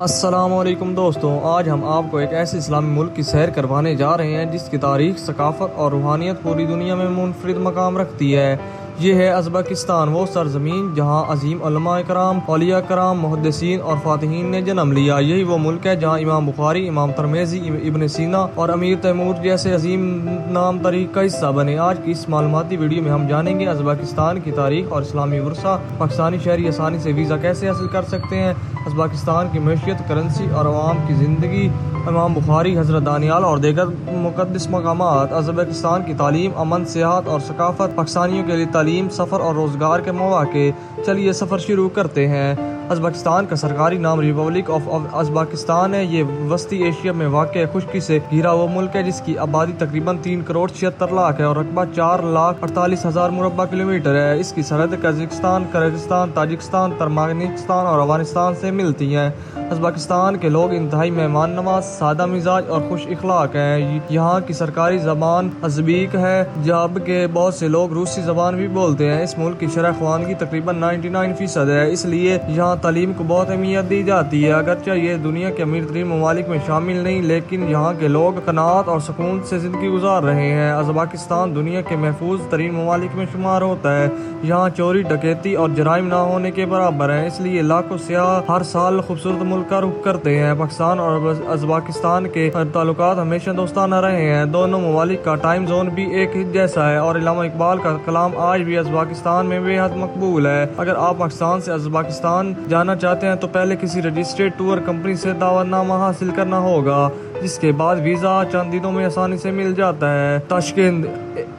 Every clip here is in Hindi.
अस्सलामुअलैकुम दोस्तों, आज हम आपको एक ऐसे इस्लामी मुल्क की सैर करवाने जा रहे हैं जिसकी तारीख, सकाफत और रूहानियत पूरी दुनिया में मुनफरिद मकाम रखती है। ये है उज़्बेकिस्तान, वो सरजमीन जहाँ अजीम उलमा कराम, औलिया कराम, मुहद्दिसीन और फातिहीन ने जन्म लिया। यही वो मुल्क है जहाँ इमाम बुखारी, इमाम तिर्मिज़ी, इब्न सीना और अमीर तैमूर जैसे अजीम नाम तरीक का हिस्सा बने। आज की इस मालूमाती वीडियो में हम जानेंगे उज़्बेकिस्तान की तारीख और इस्लामी वर्सा, पाकिस्तानी शहरी आसानी से वीज़ा कैसे हासिल कर सकते हैं, उज़्बेकिस्तान की मैशियत, करेंसी और अवाम की ज़िंदगी, इमाम बुखारी, हज़रत दानियाल और दीगर मुक़द्दस मकामात, उज़्बेकिस्तान की तालीम, अमन, सियाहत और सकाफत, पाकिस्तानियों के लिए तालीम, सफ़र और रोज़गार के मौक़े। चलिए सफ़र शुरू करते हैं। उज़्बेकिस्तान का सरकारी नाम रिपब्लिक ऑफ उज़्बेकिस्तान है। ये वस्ती एशिया में वाक़ खुश्की से घिरा वो मुल्क है जिसकी आबादी तकरीबन 3 करोड़ 76 लाख है और रकबा 4,48,000 मुरब्बा किलोमीटर है। इसकी सरहद कजाकिस्तान, किर्गिस्तान, ताजिकिस्तान, तुर्कमेनिस्तान और अफगानिस्तान से मिलती हैं। उज़्बेकिस्तान के लोग इंतहाई मेहमान नवाज, सादा मिजाज और खुश इखलाक हैं। यहाँ की सरकारी ज़बान अज़बीक है, जबकि बहुत से लोग रूसी ज़बान भी बोलते हैं। इस मुल्क की शरह ख्वानगी तकरीबन 99% है, इसलिए यहाँ तालीम को बहुत अहमियत दी जाती है। अगरचे ये दुनिया के अमीर तरीन ममालिक में शामिल नहीं, लेकिन यहाँ के लोग कनात और सुकून से ज़िंदगी गुजार रहे हैं। उज़्बेकिस्तान दुनिया के महफूज तरीन ममालिक में शुमार होता है। यहाँ चोरी, डकैती और जराइम ना होने के बराबर है, इसलिए लाखों सयाह हर साल खूबसूरत मुल्क का रुख करते हैं। पाकिस्तान और उज़्बेकिस्तान के ताल्लुकात हमेशा दोस्ताना रहे हैं। दोनों ममालिक का टाइम जोन भी एक ही जैसा है और इल्लामा इकबाल का कलाम आज भी उज़्बेकिस्तान में बेहद मकबूल है। अगर आप पाकिस्तान से उज़्बेकिस्तान जाना चाहते हैं तो पहले किसी रजिस्टर्ड टूर कंपनी से दावतनामा हासिल करना होगा, जिसके बाद वीज़ा चंद दिनों में आसानी से मिल जाता है। ताशकंद,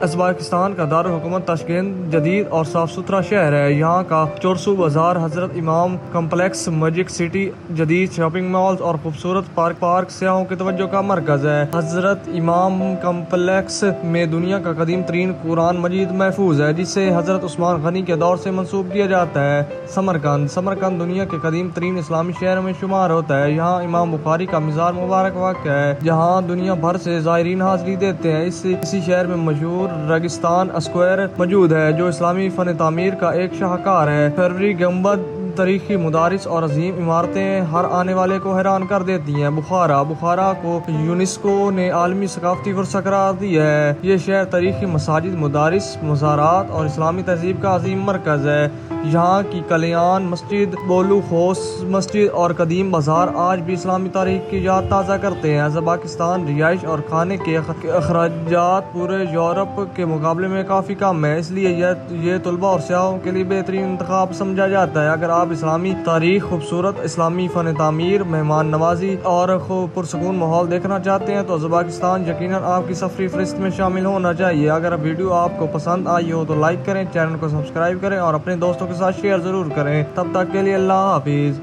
उज़्बेकिस्तान का दारुल हुकूमत ताशकंद जदीद और साफ सुथरा शहर है। यहाँ का चोरसू बाजार, हजरत इमाम कम्प्लेक्स, मजिक सिटी, जदीद शॉपिंग मॉल्स और खूबसूरत पार्क सयाहों की तवज्जो का मरकज है। हजरत इमाम कम्प्लेक्स में दुनिया का कदीम तरीन कुरान मजीद महफूज है, जिसे हजरत उस्मान गनी के दौर से मंसूब किया जाता है। समरकंद दुनिया के कदीम तरीन इस्लामी शहर में शुमार होता है। यहाँ इमाम बुखारी का मज़ार मुबारक वाक़ है, जहाँ दुनिया भर से ज़ायरीन हाज़िरी देते हैं। इसी शहर में मशहूर रेगिस्तान स्क्वायर मौजूद है, जो इस्लामी फ़न तामीर का एक शाहकार है। फरवरी गंबद, तारीखी मदारिस और अजीम इमारतें हर आने वाले को हैरान कर देती हैं। बुखारा को यूनेस्को ने आलमी सकाफती वर्सा करार दिया है। ये शहर तारीखी मसाजिद, मदारिस, मज़ारात और इस्लामी तहजीब का अजीम मरकज़ है। यहाँ की कल्याण मस्जिद, बोलू खोस मस्जिद और कदीम बाजार आज भी इस्लामी तारीख की याद ताज़ा करते हैं। उज़्बेकिस्तान रिहाइश और खाने के अखराजात पूरे यूरोप के मुकाबले में काफ़ी कम है, इसलिए ये तलबा और सयाहों के लिए बेहतरीन इंतखाब समझा जाता है। अगर आप इस्लामी तारीख, खूबसूरत इस्लामी फ़न तामीर, मेहमान नवाजी और पुरसकून माहौल देखना चाहते हैं तो उज़्बेकिस्तान यकीनन आपकी सफरी फहरिस्त में शामिल होना चाहिए। अगर वीडियो आपको पसंद आई हो तो लाइक करें, चैनल को सब्सक्राइब करें और अपने दोस्तों के साथ शेयर ज़रूर करें। तब तक के लिए अल्लाह हाफिज़।